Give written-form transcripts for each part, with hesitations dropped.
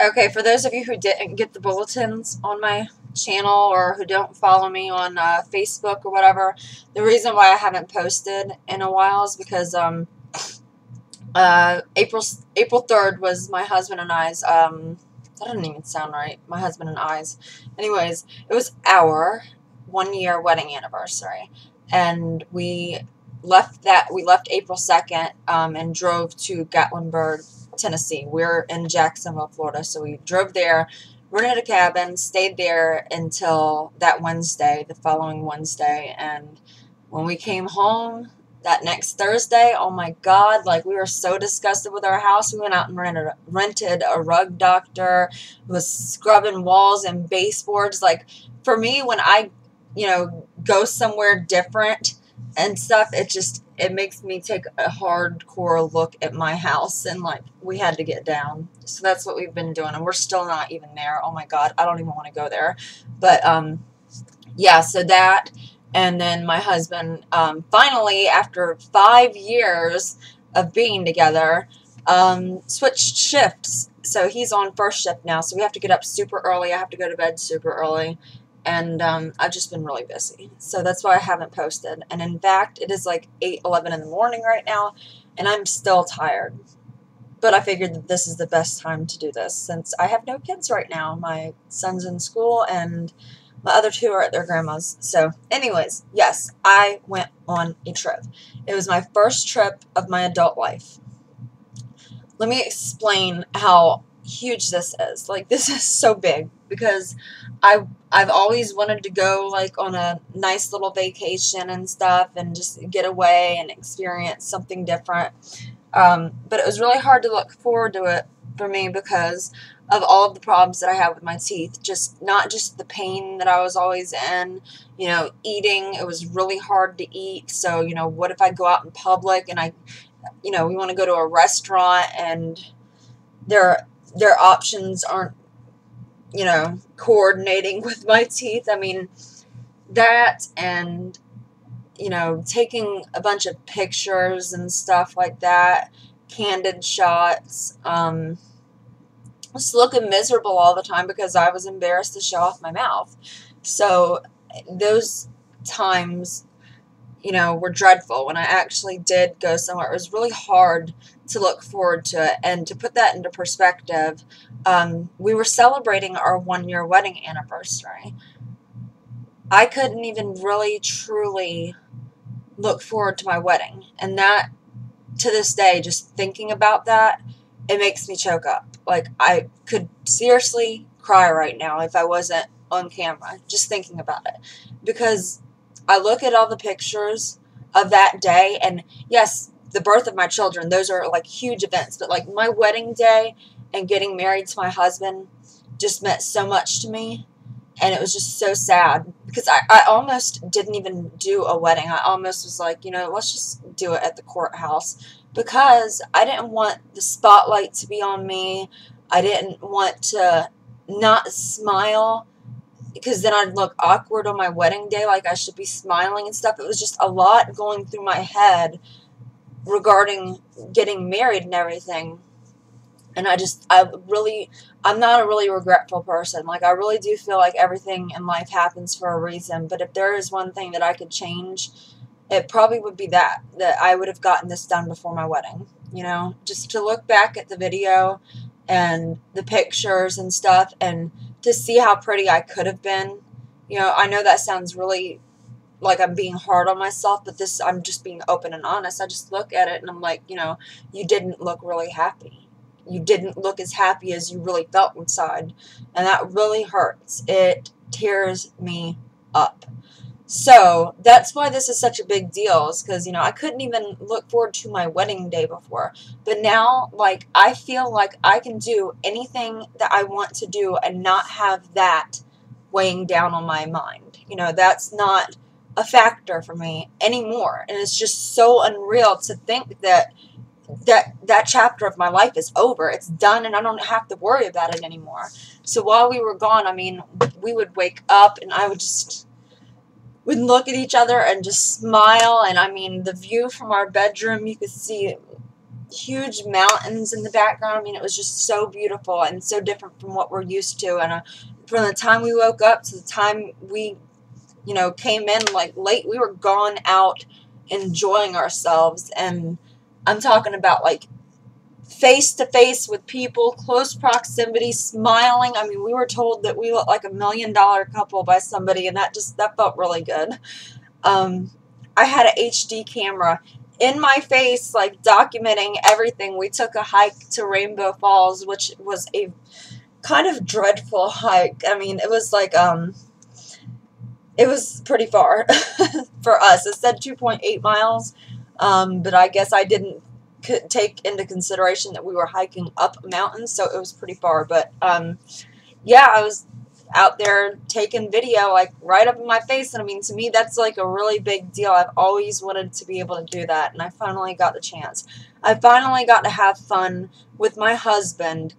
Okay, for those of you who didn't get the bulletins on my channel or who don't follow me on Facebook or whatever, the reason why I haven't posted in a while is because April 3rd was my husband and I's that doesn't even sound right. My husband and I's. Anyways, it was our 1-year wedding anniversary, and we left April 2nd and drove to Gatlinburg, Tennessee. We're in Jacksonville, Florida, so we drove there, rented a cabin, stayed there until that Wednesday, the following Wednesday, and when we came home that next Thursday, oh my God, like we were so disgusted with our house. We went out and rented a rug doctor, was scrubbing walls and baseboards. Like for me, when I, go somewhere different and stuff, it makes me take a hardcore look at my house, and like we had to get down. So that's what we've been doing, and we're still not even there. Oh my God, I don't even want to go there. But yeah, so that. And then my husband, finally, after 5 years of being together, switched shifts. So he's on first shift now. So we have to get up super early. I have to go to bed super early. And I've just been really busy. So that's why I haven't posted. And in fact, it is like 8:11 in the morning right now. And I'm still tired. But I figured that this is the best time to do this since I have no kids right now. My son's in school and my other two are at their grandma's. So anyways, yes, I went on a trip. It was my first trip of my adult life. Let me explain how huge this is. Like, this is so big because I've always wanted to go like on a nice little vacation and stuff and just get away and experience something different. But it was really hard to look forward to it for me because of all of the problems that I have with my teeth. Not just the pain that I was always in, eating. It was really hard to eat. So, what if I go out in public and we want to go to a restaurant and their options aren't, coordinating with my teeth. I mean, that and taking a bunch of pictures and stuff like that, candid shots, just looking miserable all the time because I was embarrassed to show off my mouth. So those times, were dreadful. When I actually did go somewhere, it was really hard to look forward to it. And to put that into perspective, we were celebrating our 1-year wedding anniversary. I couldn't even really, truly look forward to my wedding. And that, to this day, just thinking about that, it makes me choke up. Like, I could seriously cry right now if I wasn't on camera, just thinking about it. Because I look at all the pictures of that day, and yes, the birth of my children, those are like huge events. But like my wedding day and getting married to my husband just meant so much to me. And it was just so sad because I almost didn't even do a wedding. I almost was like, let's just do it at the courthouse because I didn't want the spotlight to be on me. I didn't want to not smile because then I'd look awkward on my wedding day, like I should be smiling and stuff. It was just a lot going through my head regarding getting married and everything. And I'm not a really regretful person. Like, I really do feel like everything in life happens for a reason. But if there is one thing that I could change, it probably would be that I would have gotten this done before my wedding. Just to look back at the video and the pictures and stuff and to see how pretty I could have been. I know that sounds really like I'm being hard on myself, but I'm just being open and honest. I just look at it and I'm like, you didn't look really happy. You didn't look as happy as you really felt inside. And that really hurts. It tears me up. So that's why this is such a big deal, is because, I couldn't even look forward to my wedding day before. But now, like, I feel like I can do anything that I want to do and not have that weighing down on my mind. That's not a factor for me anymore. And it's just so unreal to think that chapter of my life is over. It's done, and I don't have to worry about it anymore. So while we were gone, I mean, we would wake up, and I would look at each other and just smile. And I mean, the view from our bedroom, you could see huge mountains in the background. I mean, it was just so beautiful and so different from what we're used to. And from the time we woke up to the time we, you know, came in like late, we were gone out enjoying ourselves. And I'm talking about like face to face with people, close proximity, smiling. I mean, we were told that we looked like $1 million couple by somebody, and that felt really good. I had an HD camera in my face, like documenting everything. We took a hike to Rainbow Falls, which was a kind of dreadful hike. I mean, it was like, it was pretty far for us. It said 2.8 miles, but I guess I didn't take into consideration that we were hiking up a mountain, so it was pretty far. But yeah, I was out there taking video like right up in my face, and I mean, to me that's like a really big deal. I've always wanted to be able to do that, and I finally got the chance. I finally got to have fun with my husband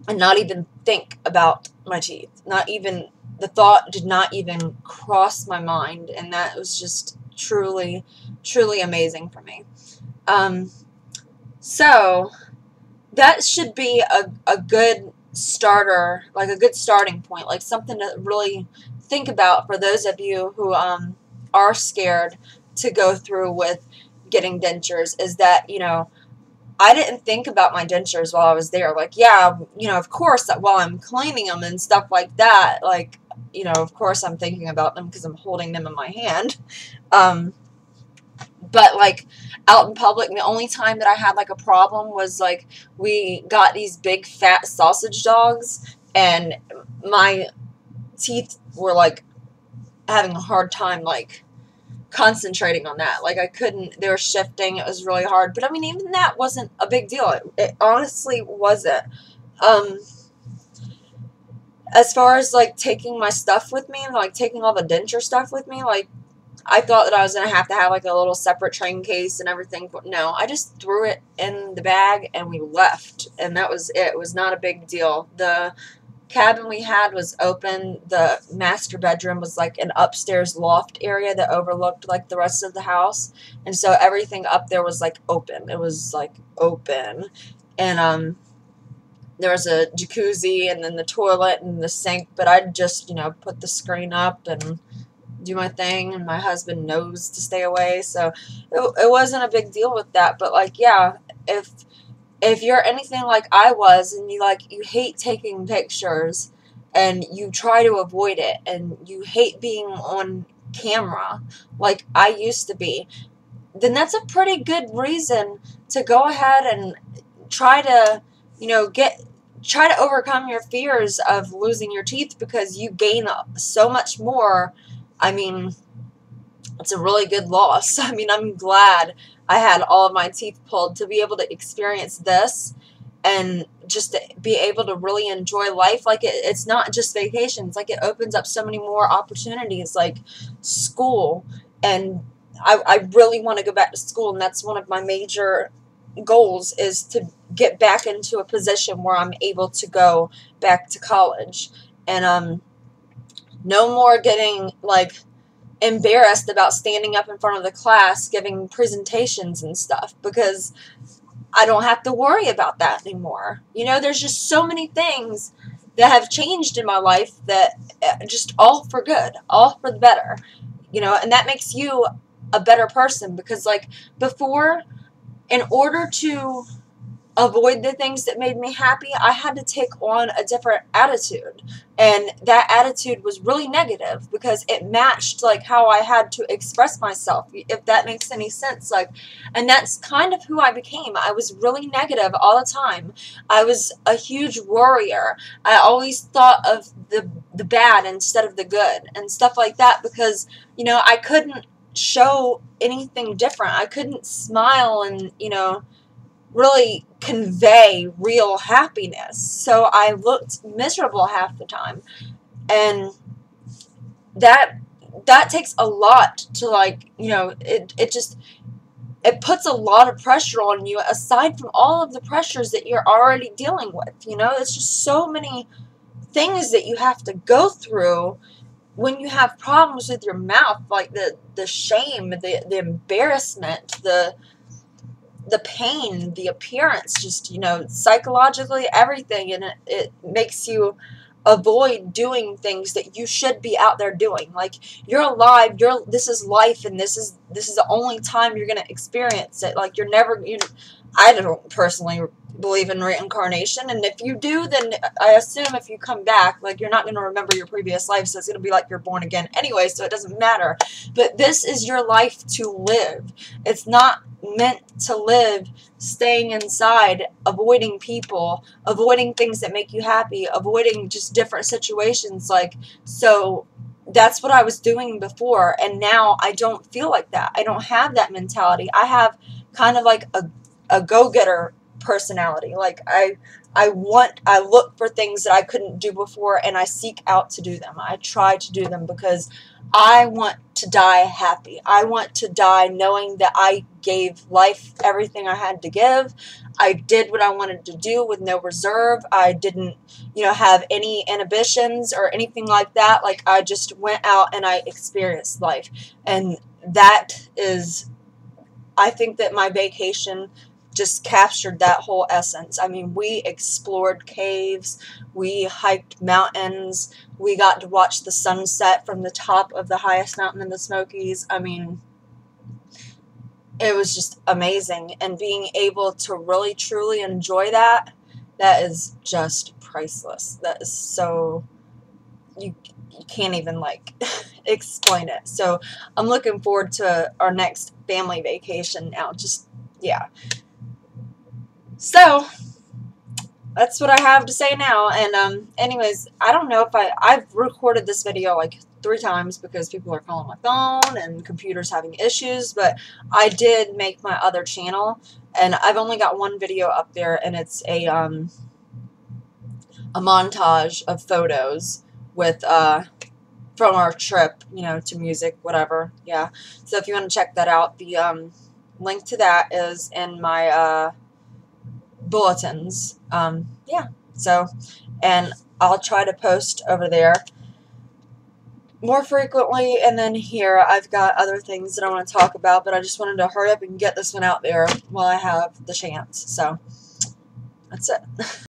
and not even think about my teeth. Not even, the thought did not even cross my mind, and that was just truly amazing for me. So that should be a good starter, like a good starting point, like something to really think about for those of you who are scared to go through with getting dentures, is that, you know, I didn't think about my dentures while I was there. Like, yeah, you know, of course, while I'm cleaning them and stuff like that, like, you know, of course I'm thinking about them because I'm holding them in my hand. But, like, out in public, the only time that I had, like, a problem was, like, we got these big, fat sausage dogs, and my teeth were, like, having a hard time, like, concentrating on that. Like, I couldn't, they were shifting, it was really hard. But, I mean, even that wasn't a big deal. It honestly wasn't. As far as, like, taking my stuff with me, like, taking all the denture stuff with me, like, I thought that I was going to have, like, a little separate train case and everything, but no, I just threw it in the bag and we left, and that was it. It was not a big deal. The cabin we had was open. The master bedroom was, like, an upstairs loft area that overlooked, like, the rest of the house, and so everything up there was, like, open. It was, like, open, and, there was a jacuzzi and then the toilet and the sink, but I'd just, you know, put the screen up and do my thing, and my husband knows to stay away, so it wasn't a big deal with that. But, like, yeah, if you're anything like I was, and you hate taking pictures and you try to avoid it, and you hate being on camera like I used to be, then that's a pretty good reason to go ahead and try to, you know, try to overcome your fears of losing your teeth, because you gain so much more. I mean, it's a really good loss. I mean, I'm glad I had all of my teeth pulled to be able to experience this and just to be able to really enjoy life. Like, it's not just vacations. Like, it opens up so many more opportunities, like school. And I really want to go back to school, and that's one of my major goals, is to get back into a position where I'm able to go back to college. And no more getting, like, embarrassed about standing up in front of the class giving presentations and stuff, because I don't have to worry about that anymore. You know, there's just so many things that have changed in my life that just all for good, all for the better, you know, and that makes you a better person, because, like, before, in order to avoid the things that made me happy, I had to take on a different attitude, and that attitude was really negative because it matched, like, how I had to express myself, if that makes any sense. Like, and that's kind of who I became. I was really negative all the time. I was a huge worrier. I always thought of the bad instead of the good and stuff like that, because, you know, I couldn't show anything different. I couldn't smile and, you know, really convey real happiness. So I looked miserable half the time. And that takes a lot to, like, you know, it puts a lot of pressure on you, aside from all of the pressures that you're already dealing with. You know, it's just so many things that you have to go through when you have problems with your mouth, like the shame, the embarrassment, the pain, the appearance, just, you know, psychologically, everything, and it makes you avoid doing things that you should be out there doing. Like, you're alive, this is life, and this is the only time you're going to experience it. Like, you're never, I don't personally believe in reincarnation, and if you do, then I assume if you come back, like, you're not going to remember your previous life, so it's going to be like you're born again anyway, so it doesn't matter. But this is your life to live. It's not meant to live staying inside, avoiding people, avoiding things that make you happy, avoiding just different situations. Like, so that's what I was doing before, and now I don't feel like that. I don't have that mentality. I have kind of like a go-getter personality. Like, I look for things that I couldn't do before, and I seek out to do them. I try to do them because I want to die happy. I want to die knowing that I gave life everything I had to give. I did what I wanted to do with no reserve. I didn't, have any inhibitions or anything like that. Like, I just went out and I experienced life. And that is, I think that my vacation just captured that whole essence. I mean, we explored caves, we hiked mountains, we got to watch the sunset from the top of the highest mountain in the Smokies. I mean, it was just amazing. And being able to really, truly enjoy that is just priceless. That is so, you can't even, like, explain it. So I'm looking forward to our next family vacation now. Just, yeah. So, that's what I have to say now. And, anyways, I don't know if I've recorded this video like 3 times because people are calling my phone and computers having issues, but I did make my other channel, and I've only got 1 video up there, and it's a montage of photos with, from our trip, to music, whatever, yeah. So if you want to check that out, the, link to that is in my, bulletins. Yeah, so, and I'll try to post over there more frequently, and then here I've got other things that I want to talk about, but I just wanted to hurry up and get this one out there while I have the chance. So that's it.